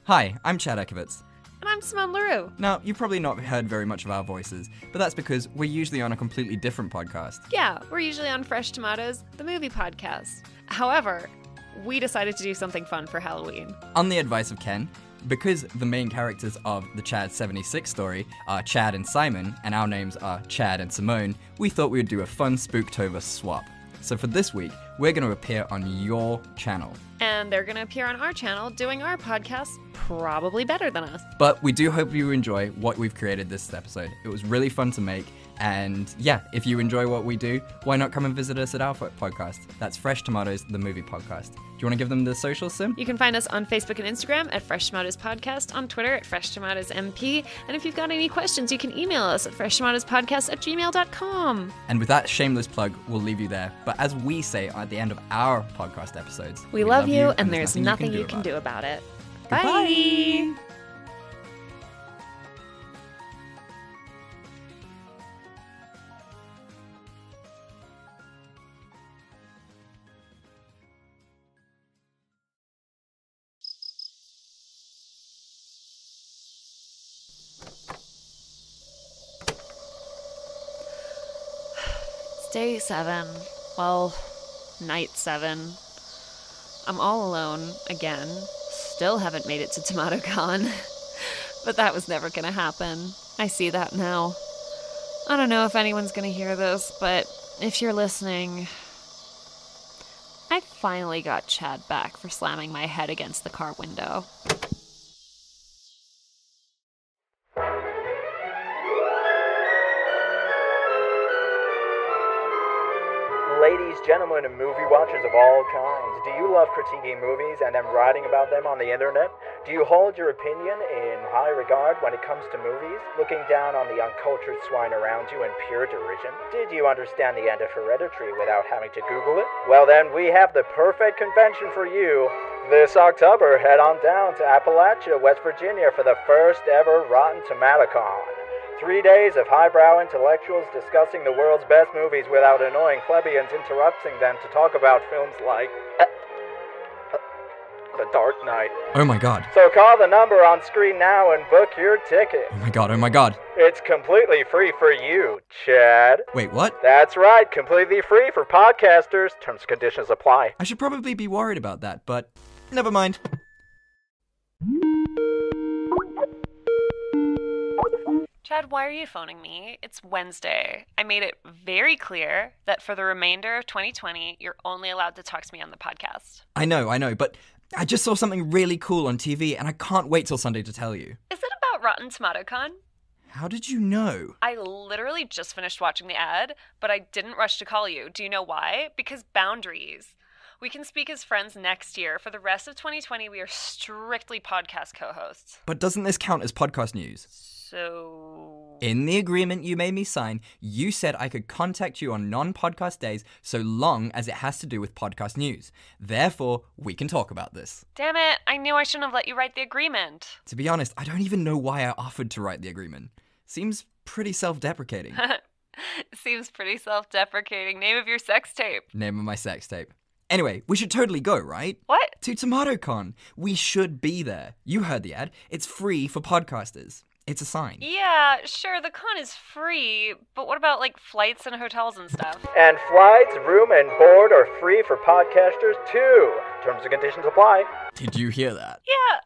Hi, I'm Chad Echakowitz. And I'm Simone LaRue. Now, you've probably not heard very much of our voices, but that's because we're usually on a completely different podcast. Yeah, we're usually on Fresh Tomatoes, the movie podcast. However, we decided to do something fun for Halloween. On the advice of Ken, because the main characters of the Chad 76 story are Chad and Simon, and our names are Chad and Simone, we thought we would do a fun Spooktober swap. So for this week, we're going to appear on your channel. And they're going to appear on our channel doing our podcast probably better than us. But we do hope you enjoy what we've created this episode. It was really fun to make. And yeah, if you enjoy what we do, why not come and visit us at our podcast? That's Fresh Tomatoes, the movie podcast. Do you want to give them the socials, Sim? You can find us on Facebook and Instagram at Fresh Tomatoes Podcast, on Twitter at Fresh Tomatoes MP, and if you've got any questions, you can email us at freshtomatoospodcast@gmail.com. And with that shameless plug, we'll leave you there. But as we say at the end of our podcast episodes, we love you, and there's nothing you can do about it. Bye! Day 7. Well, night 7. I'm all alone again. Still haven't made it to TomatoCon. But that was never gonna happen. I see that now. I don't know if anyone's gonna hear this, but if you're listening, I finally got Chad back for slamming my head against the car window. Ladies, gentlemen, and movie watchers of all kinds, do you love critiquing movies and then writing about them on the internet? Do you hold your opinion in high regard when it comes to movies, looking down on the uncultured swine around you in pure derision? Did you understand the end of Hereditary without having to Google it? Well then, we have the perfect convention for you. This October, head on down to Appalachia, West Virginia for the first ever Rotten TomatoCon. 3 days of highbrow intellectuals discussing the world's best movies without annoying plebeians interrupting them to talk about films like The Dark Knight. Oh my god. So call the number on screen now and book your ticket. Oh my god, oh my god. It's completely free for you, Chad. Wait, what? That's right, completely free for podcasters. Terms and conditions apply. I should probably be worried about that, but never mind. Chad, why are you phoning me? It's Wednesday. I made it very clear that for the remainder of 2020, you're only allowed to talk to me on the podcast. I know, but I just saw something really cool on TV and I can't wait till Sunday to tell you. Is it about Rotten TomatoCon? How did you know? I literally just finished watching the ad, but I didn't rush to call you. Do you know why? Because boundaries. We can speak as friends next year. For the rest of 2020, we are strictly podcast co-hosts. But doesn't this count as podcast news? So... In the agreement you made me sign, you said I could contact you on non-podcast days so long as it has to do with podcast news. Therefore, we can talk about this. Damn it, I knew I shouldn't have let you write the agreement. To be honest, I don't even know why I offered to write the agreement. Seems pretty self-deprecating. Seems pretty self-deprecating. Name of your sex tape. Name of my sex tape. Anyway, we should totally go, right? What? To TomatoCon. We should be there. You heard the ad. It's free for podcasters. It's a sign. Yeah, sure, the con is free, but what about, like, flights and hotels and stuff? And flights, room, and board are free for podcasters, too. Terms and conditions apply. Did you hear that? Yeah,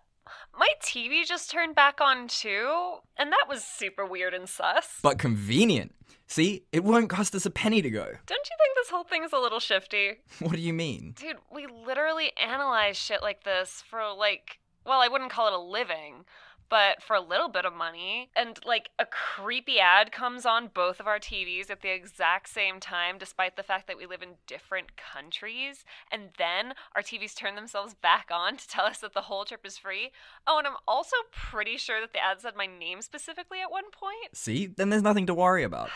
my TV just turned back on, too, and that was super weird and sus. But convenient. See, it won't cost us a penny to go. Don't you think this whole thing's a little shifty? What do you mean? Dude, we literally analyze shit like this for, like, well, I wouldn't call it a living, but for a little bit of money, and like a creepy ad comes on both of our TVs at the exact same time, despite the fact that we live in different countries, and then our TVs turn themselves back on to tell us that the whole trip is free. Oh, and I'm also pretty sure that the ad said my name specifically at one point. See? Then there's nothing to worry about.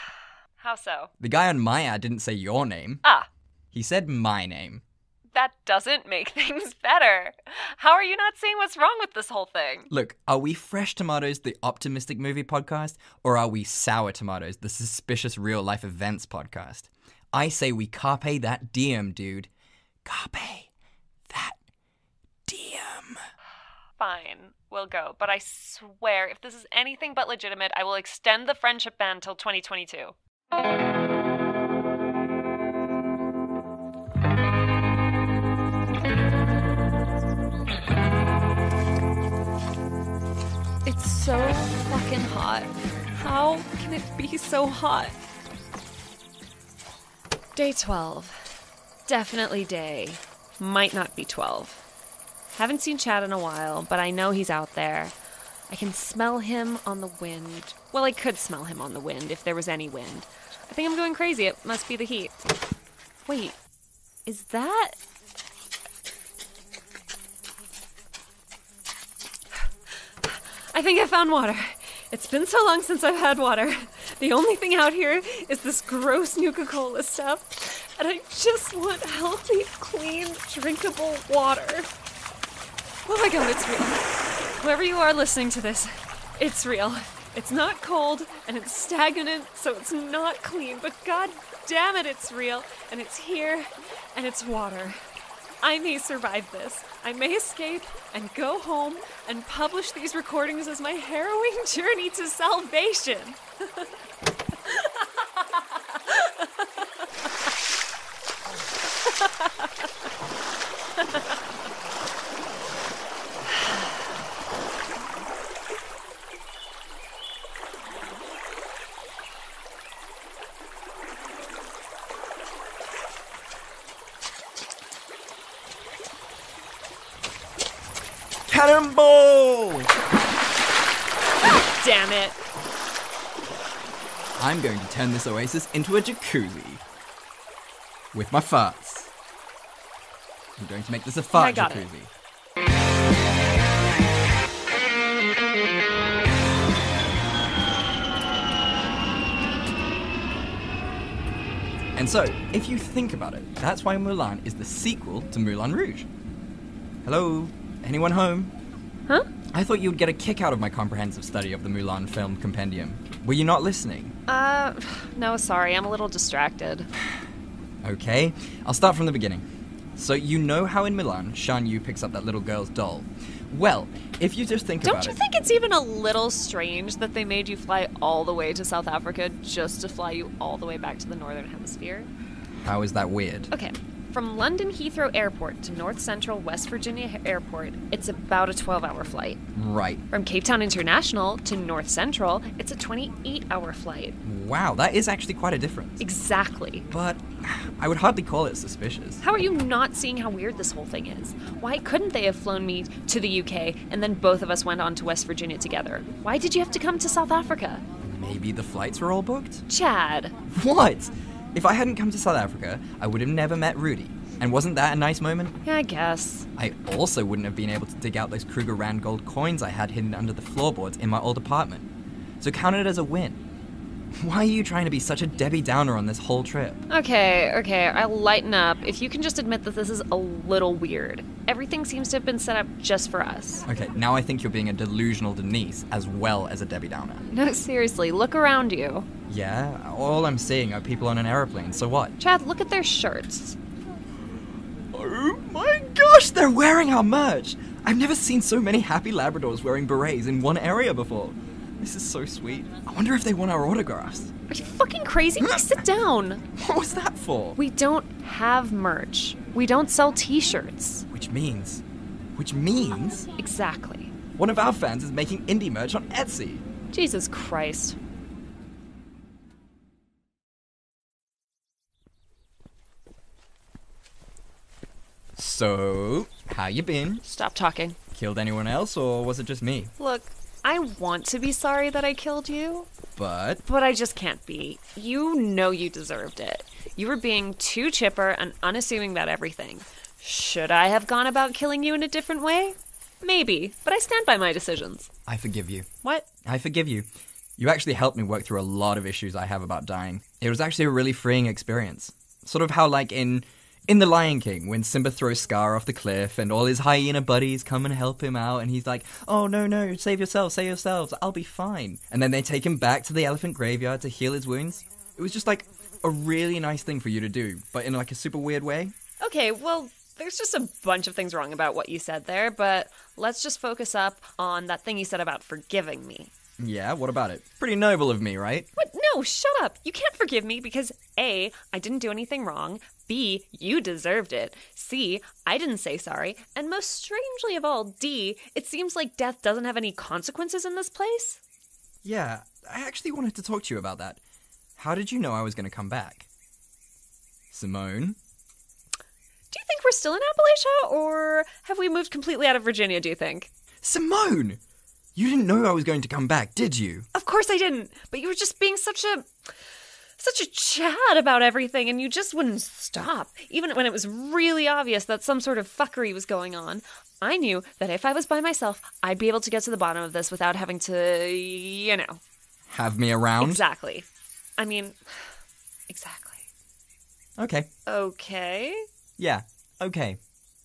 How so? The guy on my ad didn't say your name. Ah. He said my name. That doesn't make things better. How are you not seeing what's wrong with this whole thing? Look, are we Fresh Tomatoes, the optimistic movie podcast, or are we Sour Tomatoes, the suspicious real-life events podcast? I say we carpe that diem, dude. Carpe that diem. Fine, we'll go. But I swear, if this is anything but legitimate, I will extend the friendship ban till 2022. It's so fucking hot. How can it be so hot? Day 12. Definitely day. Might not be 12. Haven't seen Chad in a while, but I know he's out there. I can smell him on the wind. Well, I could smell him on the wind if there was any wind. I think I'm going crazy. It must be the heat. Wait, is that... I think I found water. It's been so long since I've had water. The only thing out here is this gross Nuka-Cola stuff. And I just want healthy, clean, drinkable water. Oh my god, it's real. Whoever you are listening to this, it's real. It's not cold, and it's stagnant, so it's not clean, but god damn it, it's real, and it's here, and it's water. I may survive this. I may escape and go home and publish these recordings as my harrowing journey to salvation. Cannonball! Damn it. I'm going to turn this oasis into a jacuzzi. With my farts. I'm going to make this a fart jacuzzi. And so, if you think about it, that's why Mulan is the sequel to Moulin Rouge. Hello? Anyone home? Huh? I thought you'd get a kick out of my comprehensive study of the Mulan film compendium. Were you not listening? No, sorry, I'm a little distracted. Okay, I'll start from the beginning. So you know how in Mulan, Shan Yu picks up that little girl's doll? Well, if you just think about it... Don't you think it's even a little strange that they made you fly all the way to South Africa just to fly you all the way back to the Northern Hemisphere? How is that weird? Okay. From London Heathrow Airport to North Central West Virginia Airport, it's about a 12-hour flight. Right. From Cape Town International to North Central, it's a 28-hour flight. Wow, that is actually quite a difference. Exactly. But I would hardly call it suspicious. How are you not seeing how weird this whole thing is? Why couldn't they have flown me to the UK and then both of us went on to West Virginia together? Why did you have to come to South Africa? Maybe the flights were all booked? Chad. What? If I hadn't come to South Africa, I would have never met Rudy. And wasn't that a nice moment? Yeah, I guess. I also wouldn't have been able to dig out those Kruger Rand gold coins I had hidden under the floorboards in my old apartment. So count it as a win. Why are you trying to be such a Debbie Downer on this whole trip? Okay, I'll lighten up. If you can just admit that this is a little weird. Everything seems to have been set up just for us. Okay, now I think you're being a delusional Denise as well as a Debbie Downer. No, seriously, look around you. Yeah, all I'm seeing are people on an aeroplane, so what? Chad, look at their shirts. Oh my gosh, they're wearing our merch! I've never seen so many happy Labradors wearing berets in one area before. This is so sweet. I wonder if they want our autographs. Are you fucking crazy? Sit down. What was that for? We don't have merch. We don't sell t-shirts. Which means? Exactly. One of our fans is making indie merch on Etsy. Jesus Christ. So, how you been? Stop talking. Killed anyone else, or was it just me? Look, I want to be sorry that I killed you. But I just can't be. You know you deserved it. You were being too chipper and unassuming about everything. Should I have gone about killing you in a different way? Maybe, but I stand by my decisions. I forgive you. What? I forgive you. You actually helped me work through a lot of issues I have about dying. It was actually a really freeing experience. Sort of how, like, in The Lion King, when Simba throws Scar off the cliff and all his hyena buddies come and help him out and he's like, oh, no, save yourselves, I'll be fine. And then they take him back to the elephant graveyard to heal his wounds. It was just, like, a really nice thing for you to do, but in, like, a super weird way. Okay, well, there's just a bunch of things wrong about what you said there, but let's just focus up on that thing you said about forgiving me. Yeah, what about it? Pretty noble of me, right? What? No, shut up. You can't forgive me because A, I didn't do anything wrong. B, you deserved it. C, I didn't say sorry. And most strangely of all, D, it seems like death doesn't have any consequences in this place. Yeah, I actually wanted to talk to you about that. How did you know I was going to come back? Simone? Do you think we're still in Appalachia, or have we moved completely out of Virginia, do you think? Simone! You didn't know I was going to come back, did you? Of course I didn't, but you were just being such a Chad about everything, and you just wouldn't stop, even when it was really obvious that some sort of fuckery was going on. I knew that if I was by myself, I'd be able to get to the bottom of this without having to, Have me around? Exactly. I mean, exactly. Okay. Okay? Yeah, okay.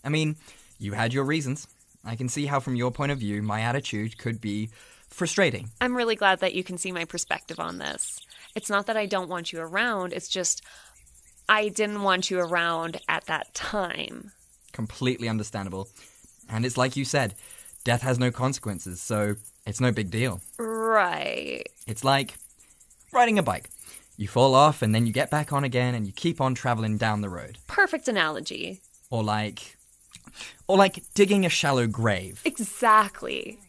I mean, you had your reasons. I can see how from your point of view, my attitude could be frustrating. I'm really glad that you can see my perspective on this. It's not that I don't want you around, it's just I didn't want you around at that time. Completely understandable. And it's like you said, death has no consequences, so it's no big deal. Right. It's like riding a bike. You fall off and then you get back on again and you keep on traveling down the road. Perfect analogy. Or like digging a shallow grave. Exactly.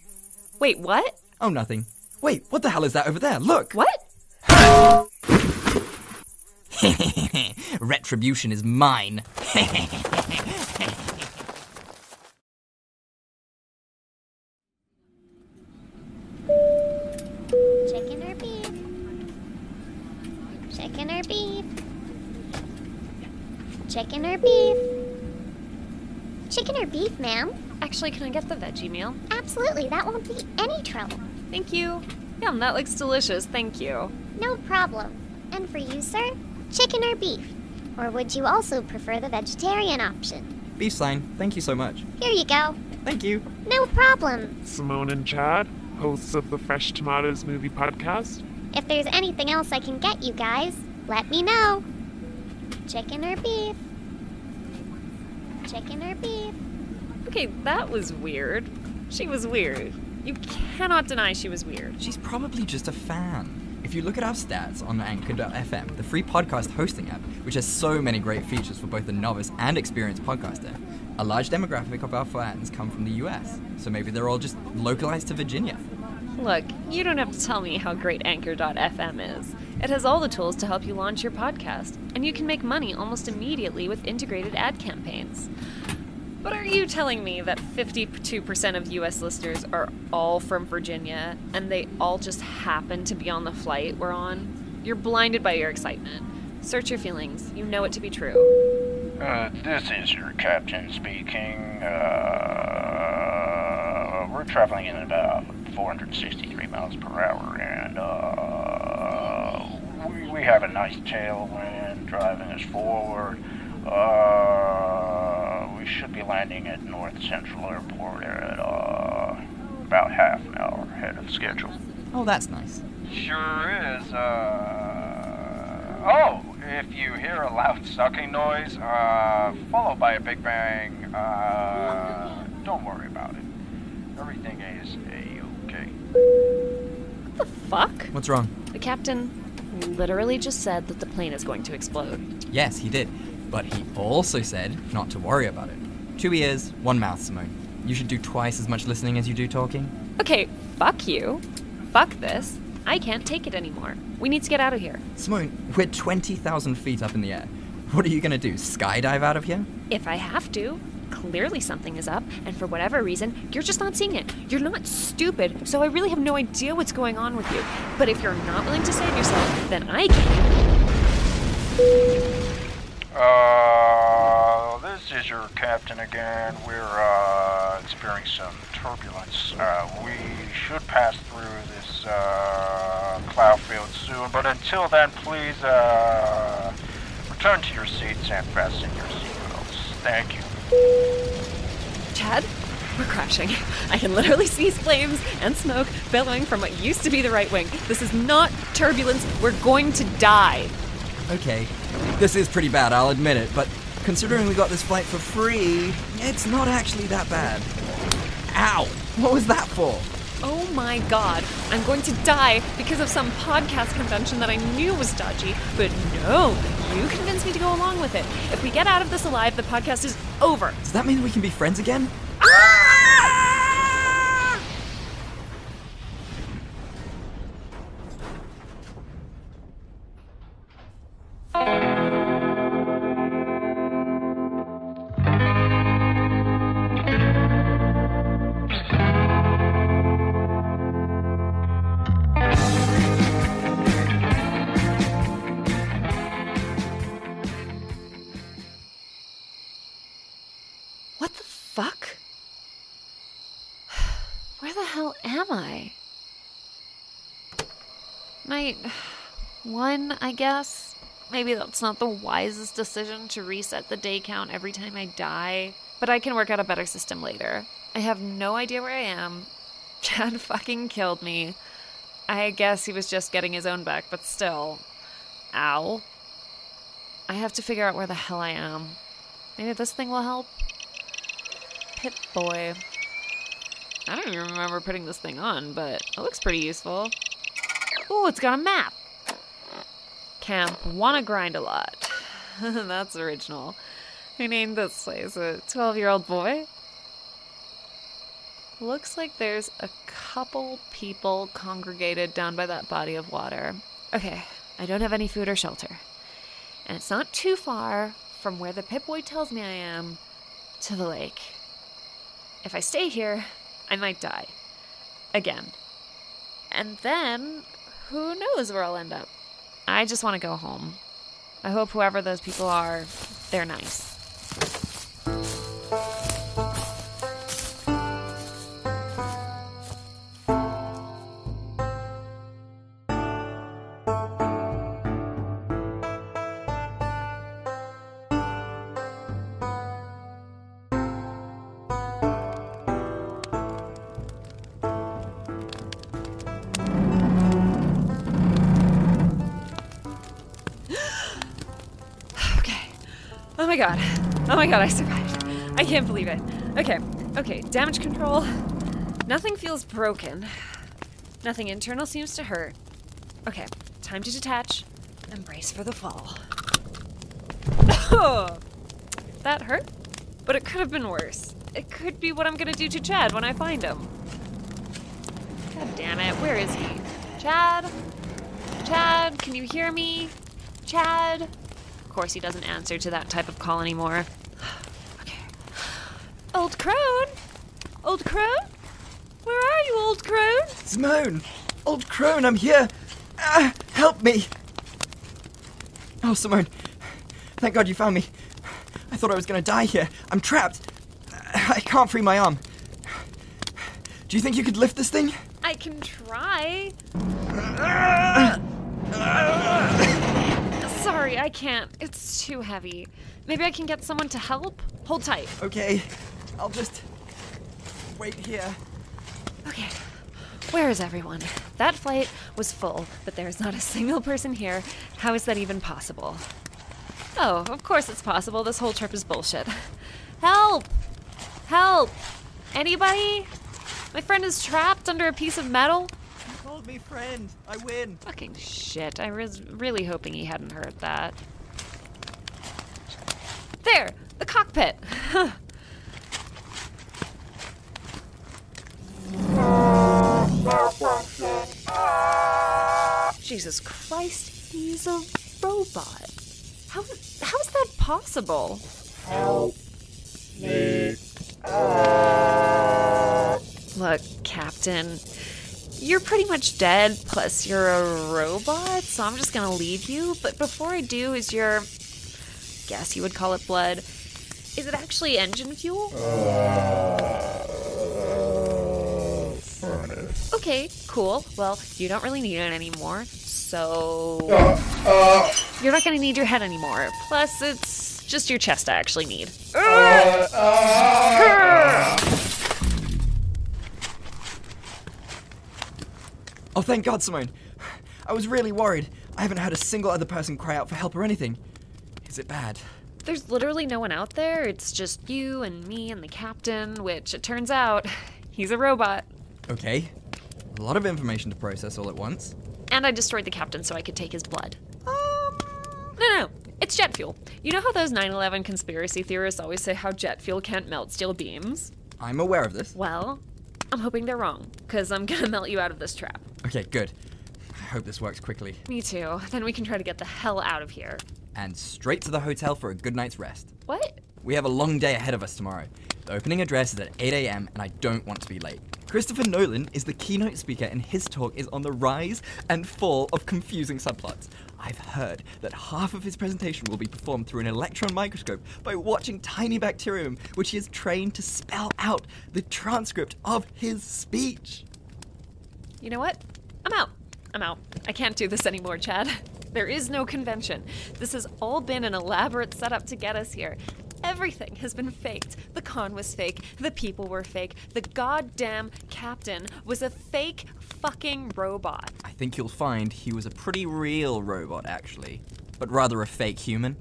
Wait, what? Oh, nothing. Wait, what the hell is that over there? Look! What? Retribution is mine. Chicken or beef? Chicken or beef? Chicken or beef? Chicken or beef, ma'am? Actually, can I get the veggie meal? Absolutely, that won't be any trouble. Thank you. Yum, that looks delicious. Thank you. No problem. And for you, sir, chicken or beef? Or would you also prefer the vegetarian option? Beef's fine. Thank you so much. Here you go. Thank you. No problem. Simone and Chad, hosts of the Fresh Tomatoes Movie Podcast. If there's anything else I can get you guys, let me know. Chicken or beef? Chicken or beef? Okay, that was weird. She was weird. You cannot deny she was weird. She's probably just a fan. If you look at our stats on Anchor.fm, the free podcast hosting app, which has so many great features for both the novice and experienced podcaster, a large demographic of our fans come from the US, so maybe they're all just localized to Virginia. Look, you don't have to tell me how great Anchor.fm is. It has all the tools to help you launch your podcast, and you can make money almost immediately with integrated ad campaigns. But are you telling me that 52% of US listeners are all from Virginia, and they all just happen to be on the flight we're on? You're blinded by your excitement. Search your feelings. You know it to be true. This is your captain speaking. We're traveling in about 463 miles per hour, and we have a nice tailwind driving us forward. We should be landing at North Central Airport at about half an hour ahead of schedule. Oh, that's nice. Sure is. Oh, if you hear a loud sucking noise, followed by a big bang, don't worry about it. Everything is A-okay. What the fuck? What's wrong? The captain literally just said that the plane is going to explode. Yes, he did. But he also said not to worry about it. 2 ears, 1 mouth, Simone. You should do twice as much listening as you do talking. Okay, fuck you. Fuck this. I can't take it anymore. We need to get out of here. Simone, we're 20,000 feet up in the air. What are you gonna do, skydive out of here? If I have to. Clearly something is up, and for whatever reason, you're just not seeing it. You're not stupid, so I really have no idea what's going on with you. But if you're not willing to save yourself, then I can. This is your captain again. We're experiencing some turbulence. We should pass through this cloud field soon, but until then, please return to your seats and fasten your seatbelts. Thank you. Chad, we're crashing. I can literally see flames and smoke billowing from what used to be the right wing. This is not turbulence. We're going to die. Okay, this is pretty bad, I'll admit it, but considering we got this flight for free, it's not actually that bad. Ow! What was that for? Oh my god, I'm going to die because of some podcast convention that I knew was dodgy, but no, you convinced me to go along with it. If we get out of this alive, the podcast is over. Does that mean we can be friends again? What the fuck? Where the hell am I? Night 1, I guess? Maybe that's not the wisest decision to reset the day count every time I die, but I can work out a better system later. I have no idea where I am. Chad fucking killed me. I guess he was just getting his own back, but still. Ow. I have to figure out where the hell I am. Maybe this thing will help? Pip-Boy. I don't even remember putting this thing on, but it looks pretty useful. Ooh, it's got a map. Camp Wanna Grind a Lot. That's original. Who named this place? A 12-year-old boy? Looks like there's a couple people congregated down by that body of water. Okay, I don't have any food or shelter. And it's not too far from where the Pip-Boy tells me I am to the lake. If I stay here, I might die. Again. And then, who knows where I'll end up. I just want to go home. I hope whoever those people are, they're nice. Oh my god, I survived. I can't believe it. Okay, damage control. Nothing feels broken. Nothing internal seems to hurt. Okay, time to detach and brace for the fall. Oh, that hurt, but it could have been worse. It could be what I'm gonna do to Chad when I find him. God damn it, where is he? Chad? Chad, can you hear me? Chad? Of course he doesn't answer to that type of call anymore. Okay. Old crone? Old crone? Where are you, old crone? Simone! Old crone, I'm here! Help me! Oh, Simone. Thank God you found me. I thought I was gonna die here. I'm trapped. I can't free my arm. Do you think you could lift this thing? I can try. Sorry, I can't. It's too heavy. Maybe I can get someone to help? Hold tight. Okay, I'll just wait here. Okay, where is everyone? That flight was full, but there's not a single person here. How is that even possible? Oh, of course it's possible. This whole trip is bullshit. Help! Help! Anybody? My friend is trapped under a piece of metal. You called me friend. I win. Fucking shit. I was really hoping he hadn't heard that. There! The cockpit! Jesus Christ, he's a robot. How's that possible? Help me. Look, Captain, you're pretty much dead, plus you're a robot, so I'm just gonna leave you. But before I do, is your, guess you would call it blood, is it actually engine fuel? Furnace. Okay, cool. Well, you don't really need it anymore, so you're not gonna need your head anymore. Plus, it's just your chest I actually need. Oh, thank God, Simone. I was really worried. I haven't had a single other person cry out for help or anything. Is it bad? There's literally no one out there. It's just you and me and the captain, which it turns out, he's a robot. Okay. A lot of information to process all at once. And I destroyed the captain so I could take his blood. No. It's jet fuel. You know how those 9/11 conspiracy theorists always say how jet fuel can't melt steel beams? I'm aware of this. Well, I'm hoping they're wrong, because I'm gonna melt you out of this trap. Okay, good. I hope this works quickly. Me too. Then we can try to get the hell out of here. And straight to the hotel for a good night's rest. What? We have a long day ahead of us tomorrow. The opening address is at 8 a.m. and I don't want to be late. Christopher Nolan is the keynote speaker and his talk is on the rise and fall of confusing subplots. I've heard that half of his presentation will be performed through an electron microscope by watching tiny bacterium, which he is trained to spell out the transcript of his speech. You know what? I'm out. I can't do this anymore, Chad. There is no convention. This has all been an elaborate setup to get us here. Everything has been faked. The con was fake. The people were fake. The goddamn captain was a fake fucking robot. I think you'll find he was a pretty real robot, actually, but rather a fake human.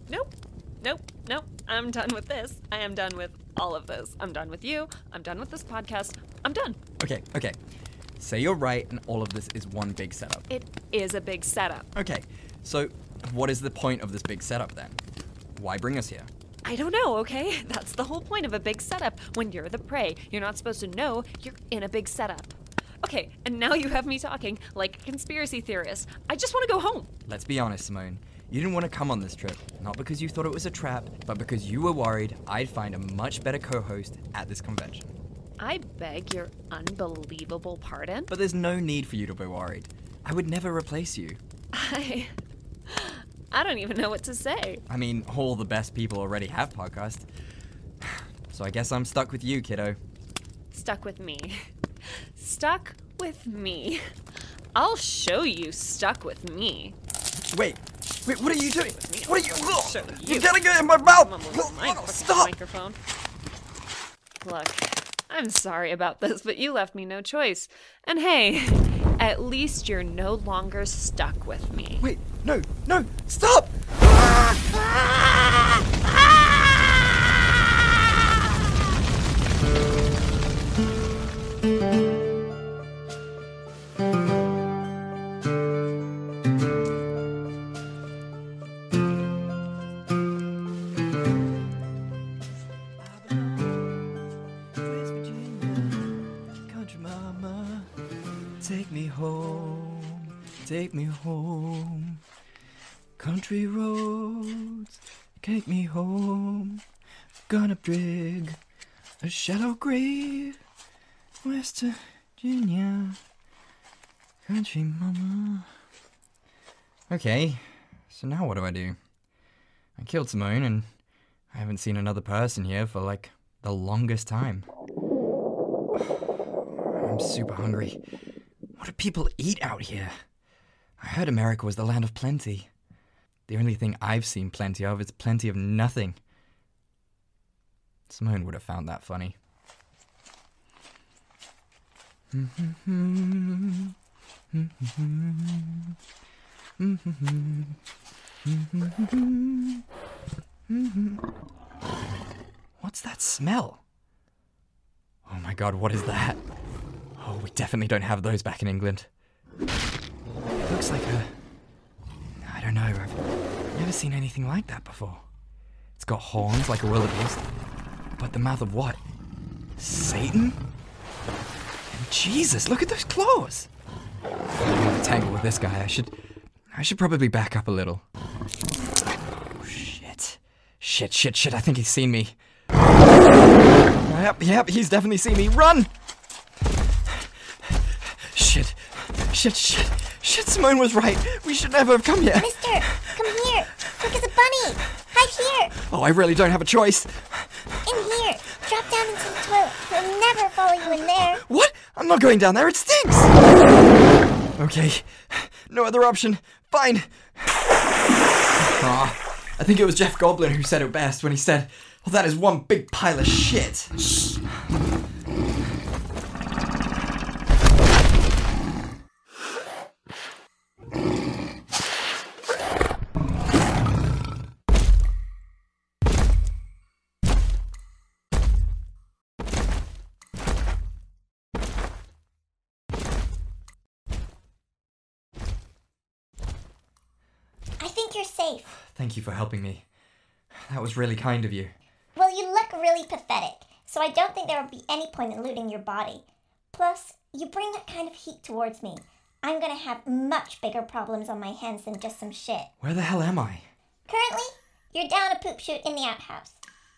Nope. I'm done with this. I am done with all of this. I'm done with you. I'm done with this podcast. I'm done. Okay. Say you're right and all of this is one big setup. It is a big setup. Okay, so what is the point of this big setup then? Why bring us here? I don't know, okay? That's the whole point of a big setup. When you're the prey, you're not supposed to know you're in a big setup. Okay, and now you have me talking like a conspiracy theorist. I just want to go home. Let's be honest, Simone. You didn't want to come on this trip, not because you thought it was a trap, but because you were worried I'd find a much better co-host at this convention. I beg your unbelievable pardon? But there's no need for you to be worried. I would never replace you. I don't even know what to say. I mean, all the best people already have podcasts. So I guess I'm stuck with you, kiddo. Stuck with me. Stuck with me. I'll show you stuck with me. Wait, what are you doing? What are you? Show You're getting it in my mouth! Stop! Microphone. Look, I'm sorry about this, but you left me no choice. And hey, at least you're no longer stuck with me. Wait, no, stop! Take me home, country roads, take me home, gonna dig a shallow grave, West Virginia, country mama. Okay, so now what do? I killed Simone and I haven't seen another person here for like the longest time. I'm super hungry. What do people eat out here? I heard America was the land of plenty. The only thing I've seen plenty of is plenty of nothing. Simone would have found that funny. What's that smell? Oh my god, what is that? Oh, we definitely don't have those back in England. It looks like I don't know, I've never seen anything like that before. It's got horns like a wildebeest, but the mouth of what? Satan? And Jesus, look at those claws! I don't want to tangle with this guy. I should probably back up a little. Oh, shit. Shit, I think he's seen me. Yep, he's definitely seen me. Run! Shit, Simone was right. We should never have come here. Mister, come here. Quick as a bunny. Hide here. Oh, I really don't have a choice. In here. Drop down into the toilet. We'll never follow you in there. What? I'm not going down there. It stinks. Okay. No other option. Fine. I think it was Jeff Goldblum who said it best when he said, well, that is one big pile of shit. Shh. think you're safe. Thank you for helping me. That was really kind of you. Well, you look really pathetic, so I don't think there would be any point in looting your body. Plus, you bring that kind of heat towards me. I'm gonna have much bigger problems on my hands than just some shit. Where the hell am I? Currently, you're down a poop chute in the outhouse.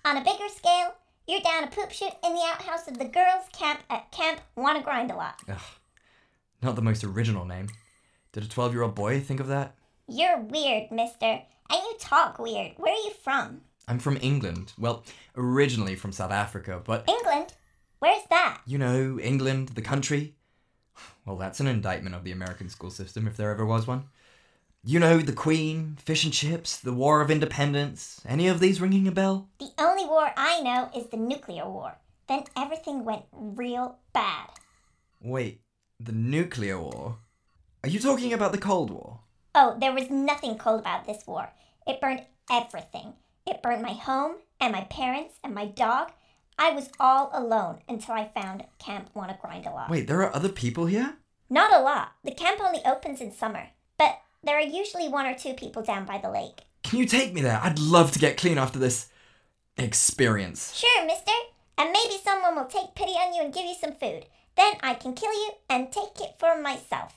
On a bigger scale, you're down a poop chute in the outhouse of the girls' camp at Camp Wanna Grind a Lot. Ugh. Not the most original name. Did a 12-year-old boy think of that? You're weird, mister. And you talk weird. Where are you from? I'm from England. Well, originally from South Africa, but... England? Where's that? You know, England, the country. Well, that's an indictment of the American school system, if there ever was one. You know, the Queen, fish and chips, the War of Independence. Any of these ringing a bell? The only war I know is the nuclear war. Then everything went real bad. Wait, the nuclear war? Are you talking about the Cold War? Oh, there was nothing cold about this war. It burned everything. It burned my home, and my parents, and my dog. I was all alone until I found Camp Wanna Grind a Lot. Wait, there are other people here? Not a lot. The camp only opens in summer. But there are usually 1 or 2 people down by the lake. Can you take me there? I'd love to get clean after this experience. Sure, mister. And maybe someone will take pity on you and give you some food. Then I can kill you and take it for myself.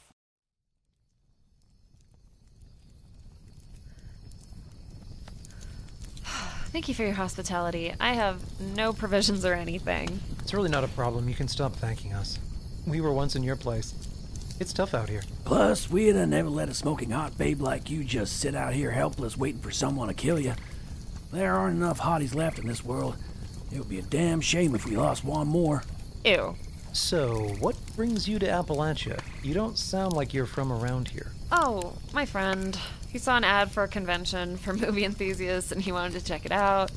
Thank you for your hospitality. I have no provisions or anything. It's really not a problem. You can stop thanking us. We were once in your place. It's tough out here. Plus, we'd have never let a smoking hot babe like you just sit out here helpless waiting for someone to kill you. There aren't enough hotties left in this world. It would be a damn shame if we lost one more. Ew. So, what brings you to Appalachia? You don't sound like you're from around here. Oh, my friend. He saw an ad for a convention for movie enthusiasts and he wanted to check it out.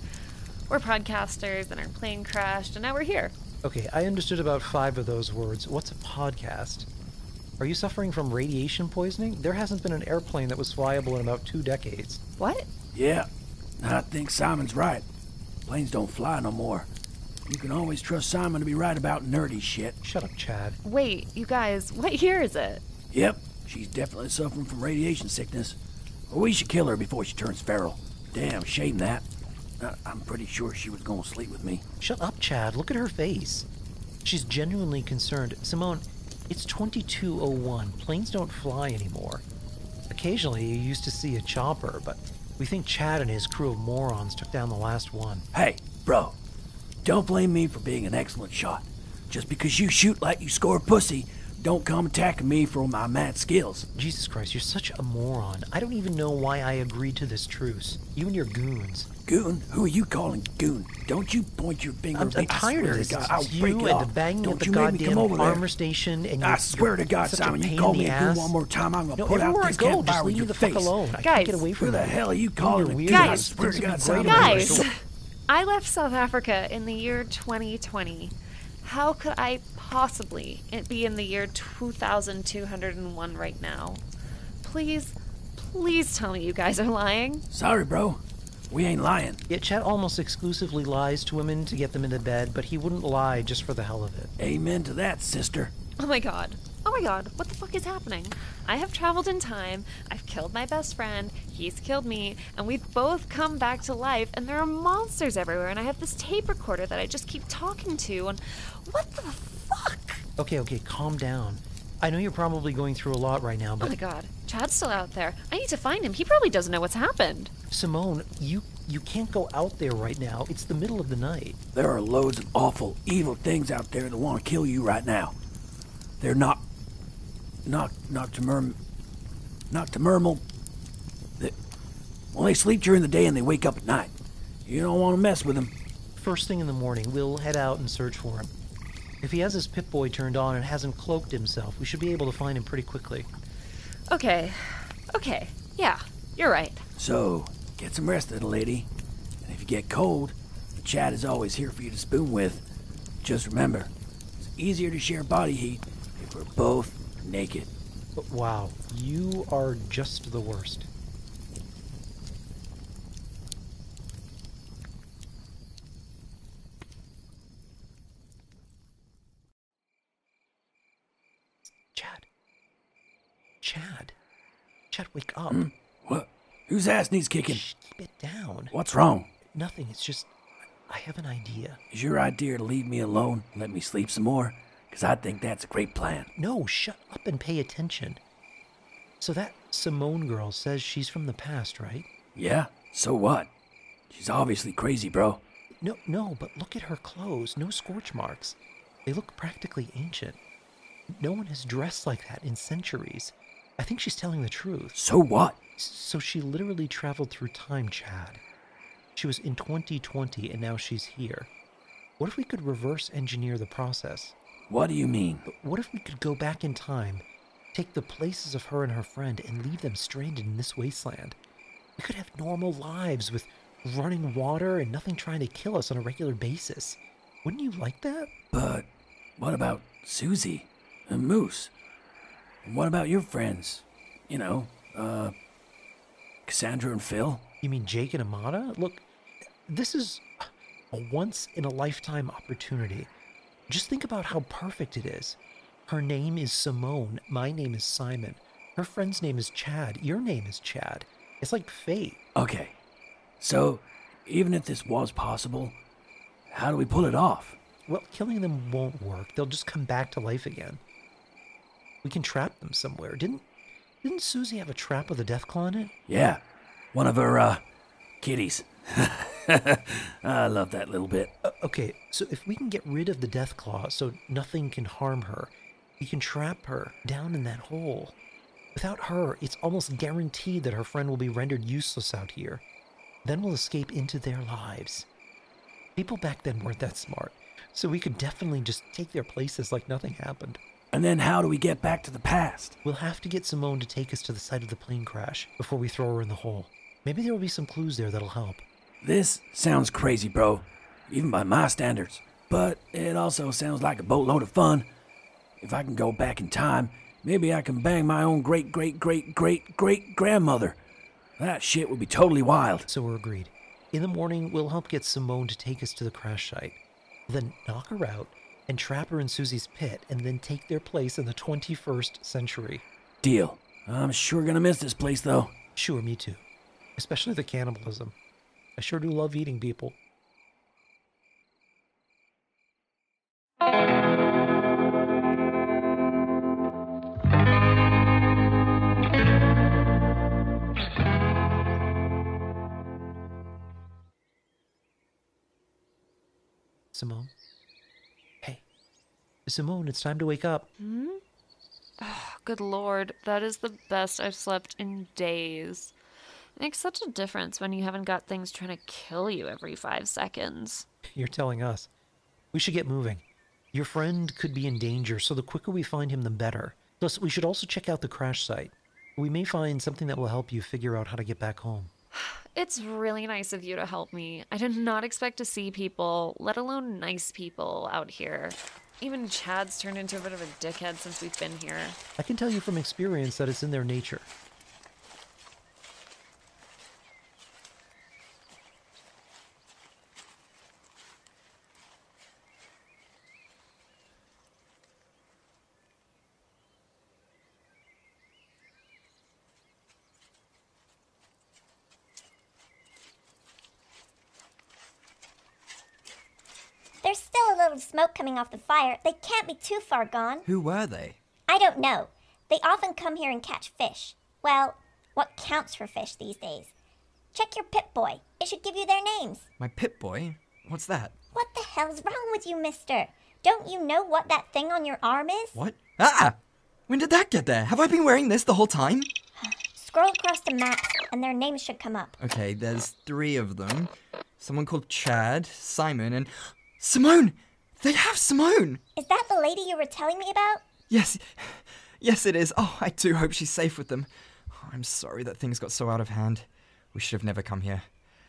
We're podcasters and our plane crashed and now we're here. Okay, I understood about 5 of those words. What's a podcast? Are you suffering from radiation poisoning? There hasn't been an airplane that was flyable in about 2 decades. What? Yeah, I think Simon's right. Planes don't fly no more. You can always trust Simon to be right about nerdy shit. Shut up, Chad. Wait, you guys, what year is it? Yep, she's definitely suffering from radiation sickness. We should kill her before she turns feral. Damn shame that. I'm pretty sure she was gonna sleep with me. Shut up, Chad. Look at her face. She's genuinely concerned. Simone, it's 2201. Planes don't fly anymore. Occasionally, you used to see a chopper, but we think Chad and his crew of morons took down the last one. Hey, bro. Don't blame me for being an excellent shot. Just because you shoot like you score pussy, don't come attacking me for my mad skills. Jesus Christ, you're such a moron. I don't even know why I agreed to this truce. You and your goons. Goon? Who are you calling goon? Don't you point your finger at me. I'm tired of this. I'll It's break you it and off. the banging Don't at the you make me come goddamn over there. armor station. And I swear to God, Simon, you call me a goon one more time, I'm gonna put out this go, campfire just with leave your me the face. fuck alone. I Guys. can't get away from Who the you. hell are you You're calling a weird. goon? I Guys. swear to God, Guys. Simon. Guys! I left South Africa in the year 2020. How could I possibly be in the year 2201 right now? Please, please tell me you guys are lying. Sorry, bro. We ain't lying. Yet Chad almost exclusively lies to women to get them into bed, but he wouldn't lie just for the hell of it. Amen to that, sister. Oh my god. Oh my god, what the fuck is happening? I have traveled in time, I've killed my best friend, he's killed me, and we've both come back to life, and there are monsters everywhere, and I have this tape recorder that I just keep talking to, and what the fuck? Okay, calm down. I know you're probably going through a lot right now, Oh but... my god, Chad's still out there. I need to find him. He probably doesn't know what's happened. Simone, you can't go out there right now. It's the middle of the night. There are loads of awful, evil things out there that want to kill you right now. They're not nocturnal. Well, they sleep during the day and they wake up at night. You don't want to mess with them. First thing in the morning, we'll head out and search for him. If he has his Pip-Boy turned on and hasn't cloaked himself, we should be able to find him pretty quickly. Okay, yeah, you're right. So, get some rest, little lady. And if you get cold, Chad is always here for you to spoon with. Just remember, it's easier to share body heat if we're both naked. But wow, you are just the worst. Chad, wake up. What? Whose ass needs kicking? Shh, keep it down. What's wrong? Nothing, it's just... I have an idea. Is your idea to leave me alone and let me sleep some more? Because I think that's a great plan. No, shut up and pay attention. So that Simone girl says she's from the past, right? Yeah? So what? She's obviously crazy, bro. No, but look at her clothes. No scorch marks. They look practically ancient. No one has dressed like that in centuries. I think she's telling the truth. So what? So she literally traveled through time, Chad. She was in 2020 and now she's here. What if we could reverse engineer the process? What do you mean? What if we could go back in time, take the places of her and her friend, and leave them stranded in this wasteland? We could have normal lives with running water and nothing trying to kill us on a regular basis. Wouldn't you like that? But what about Susie and Moose? And what about your friends? You know, Cassandra and Phil? You mean Jake and Amada? Look, this is a once-in-a-lifetime opportunity. Just think about how perfect it is. Her name is Simone. My name is Simon. Her friend's name is Chad. Your name is Chad. It's like fate. Okay. So, even if this was possible, how do we pull it off? Well, killing them won't work. They'll just come back to life again. We can trap them somewhere. Didn't Susie have a trap with a death claw in it? Yeah. One of her, kitties. I love that little bit. Okay, so if we can get rid of the death claw so nothing can harm her, we can trap her down in that hole. Without her, it's almost guaranteed that her friend will be rendered useless out here. Then we'll escape into their lives. People back then weren't that smart, so we could definitely just take their places like nothing happened. And then how do we get back to the past? We'll have to get Simone to take us to the site of the plane crash before we throw her in the hole. Maybe there will be some clues there that'll help. This sounds crazy, bro, even by my standards. But it also sounds like a boatload of fun. If I can go back in time, maybe I can bang my own great-great-great-great-great-grandmother. That shit would be totally wild. So we're agreed. In the morning, we'll help get Simone to take us to the crash site. Then knock her out and trap her in Susie's pit and then take their place in the 21st century. Deal. I'm sure gonna miss this place, though. Sure, me too. Especially the cannibalism. I sure do love eating people. Simone? Hey. Simone, it's time to wake up. Oh, good lord, that is the best I've slept in days. It makes such a difference when you haven't got things trying to kill you every 5 seconds. You're telling us. We should get moving. Your friend could be in danger, so the quicker we find him, the better. Plus, we should also check out the crash site. We may find something that will help you figure out how to get back home. It's really nice of you to help me. I did not expect to see people, let alone nice people, out here. Even Chad's turned into a bit of a dickhead since we've been here. I can tell you from experience that it's in their nature. There's still a little smoke coming off the fire. They can't be too far gone. Who were they? I don't know. They often come here and catch fish. Well, what counts for fish these days? Check your Pip-Boy. It should give you their names. My Pip-Boy? What's that? What the hell's wrong with you, mister? Don't you know what that thing on your arm is? What? Ah! When did that get there? Have I been wearing this the whole time? Scroll across the map, and their names should come up. Okay, there's 3 of them. Someone called Chad, Simon, and... Simone! They have Simone! Is that the lady you were telling me about? Yes it is. Oh, I do hope she's safe with them. Oh, I'm sorry that things got so out of hand. We should have never come here.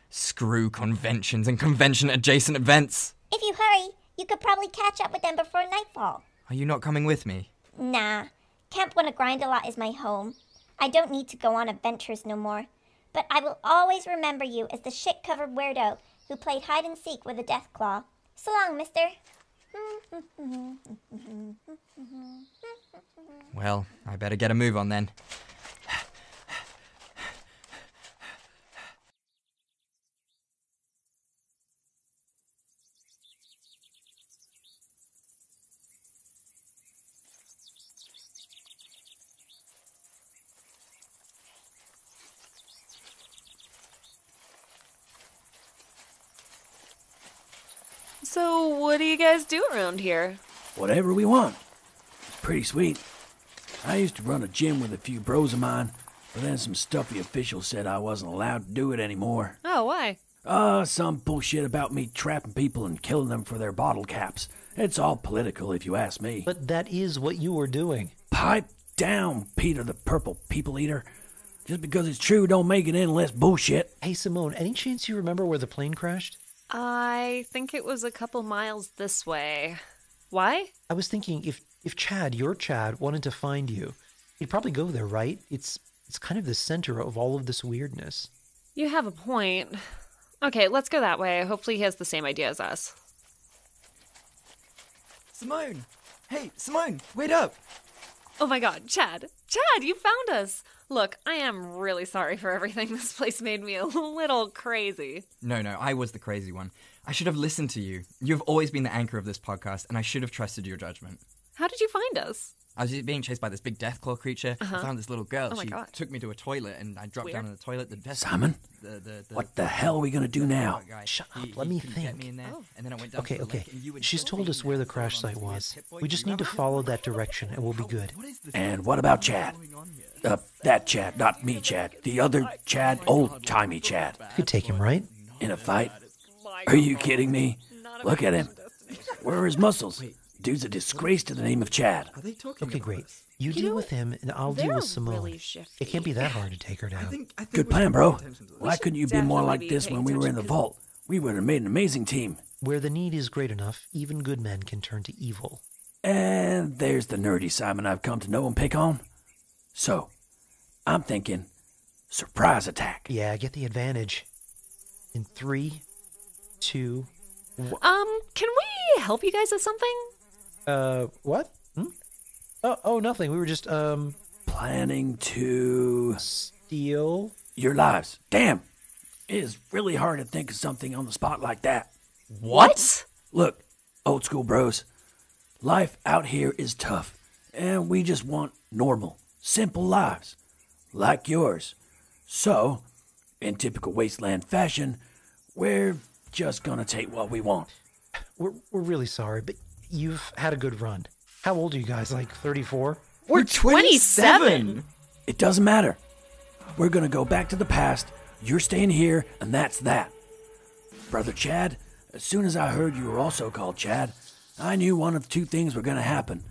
Screw conventions and convention-adjacent events. If you hurry, you could probably catch up with them before nightfall. Are you not coming with me? Nah. Camp Wanna Grind a Lot is my home. I don't need to go on adventures no more. But I will always remember you as the shit-covered weirdo who played hide-and-seek with a death claw. So long, mister. Well, I better get a move on then. So what do you guys do around here? Whatever we want. It's pretty sweet. I used to run a gym with a few bros of mine, but then some stuffy official said I wasn't allowed to do it anymore. Oh, why? Some bullshit about me trapping people and killing them for their bottle caps. It's all political, if you ask me. But that is what you were doing. Pipe down, Peter the Purple People Eater. Just because it's true don't make it any less bullshit. Hey, Simone, any chance you remember where the plane crashed? I think it was a couple miles this way. Why? I was thinking if Chad, your Chad, wanted to find you, he'd probably go there, right? It's kind of the center of all of this weirdness. You have a point. Okay, let's go that way. Hopefully he has the same idea as us. Simone! Hey, Simone, wait up! Oh my god, Chad! Chad, you found us! Look, I am really sorry for everything. This place made me a little crazy. No, I was the crazy one. I should have listened to you. You've always been the anchor of this podcast, and I should have trusted your judgment. How did you find us? I was being chased by this big deathclaw creature. I found this little girl. Oh my She God. took me to a toilet, and I dropped down in the toilet. Simon? What the hell are we gonna do now? Shut up, let me think. And then I went down to the Okay. lake, and you were She's told us where the crash site was. We just need to follow that direction, and we'll be good. And what about Chad? That Chad, not me Chad. The other Chad, old-timey Chad. Could take him, right? In a fight? Are you kidding me? Look at him. Where are his muscles? Dude's a disgrace to the name of Chad. Okay, great. You deal with him, and I'll deal with Simone. Really shifty. It can't be that hard to take her down. I think Good we plan, should bro. pay attention to this. Why couldn't you be more like definitely this be when we were in the paying vault? We would have made an amazing team. Where the need is great enough, even good men can turn to evil. And there's the nerdy Simon I've come to know and pick on. So, I'm thinking surprise attack. Yeah, get the advantage. In 3, 2... Can we help you guys with something? What? Oh, nothing. We were just, Planning to steal? your lives. Damn, it is really hard to think of something on the spot like that. What? Look, old school bros, life out here is tough, and we just want normal, simple lives, like yours. So, in typical wasteland fashion, we're just gonna take what we want. We're really sorry, but you've had a good run. How old are you guys, like 34? We're 27! It doesn't matter. We're gonna go back to the past, you're staying here, and that's that. Brother Chad, as soon as I heard you were also called Chad, I knew one of two things were gonna happen.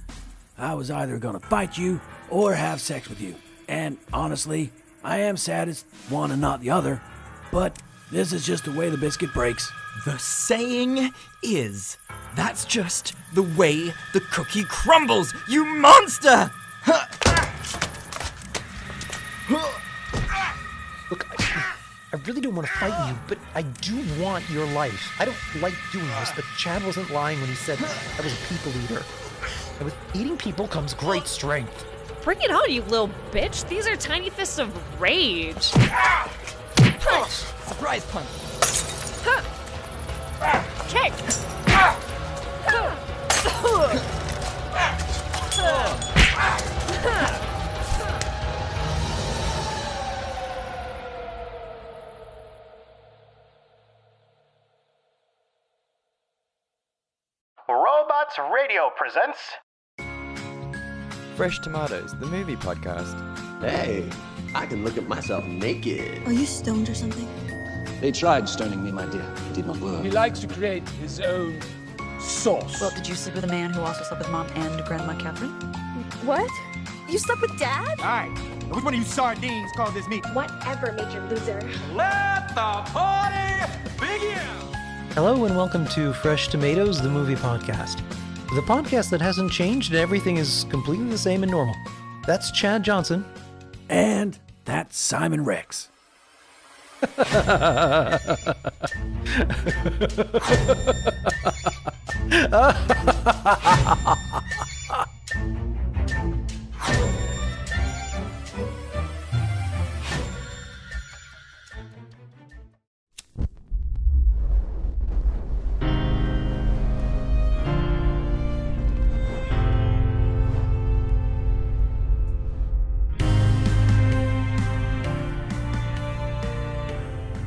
I was either gonna fight you or have sex with you. And honestly, I am sad it's one and not the other, but this is just the way the biscuit breaks. The saying is, that's just the way the cookie crumbles, you monster! Look, I really don't want to fight you, but I do want your life. I don't like doing this, but Chad wasn't lying when he said I was a people eater. And with eating people comes great strength. Bring it on, you little bitch. These are tiny fists of rage. Punch! Surprise punch! Kick! Robots Radio presents Fresh Tomatoes, the movie podcast. Hey, I can look at myself naked. Are you stoned or something? They tried stoning me, my dear. It did not work. He likes to create his own sauce. Well, did you sleep with a man who also slept with Mom and Grandma Catherine? What? You slept with Dad? Alright, which one of you sardines called this meat? Whatever, Major Loser. Let the party begin! Hello and welcome to Fresh Tomatoes, the movie podcast. The podcast that hasn't changed and everything is completely the same and normal. That's Chad Johnson. And that's Simon Rex.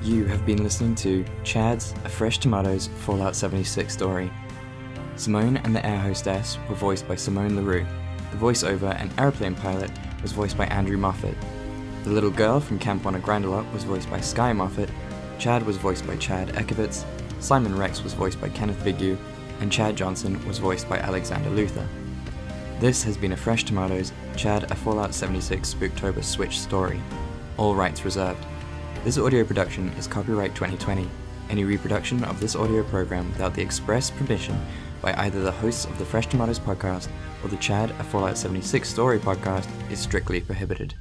You have have been listening to CHADS, A Fresh Tomatoes Fallout 76 story. Simone and the air hostess were voiced by Simone LaRue. The voiceover and airplane pilot was voiced by Andrew Moffat. The little girl from Camp on a Grandelot was voiced by Sky Moffat. Chad was voiced by Chad Echakowitz. Simon Rex was voiced by Kenneth Vigue, and Chad Johnson was voiced by Alexander Luther. This has been a Fresh Tomatoes Chad, a Fallout 76 Spooktober Switch story. All rights reserved. This audio production is copyright 2020. Any reproduction of this audio program without the express permission by either the hosts of the Fresh Tomatoes podcast or the Chad, a Fallout 76 story podcast is strictly prohibited.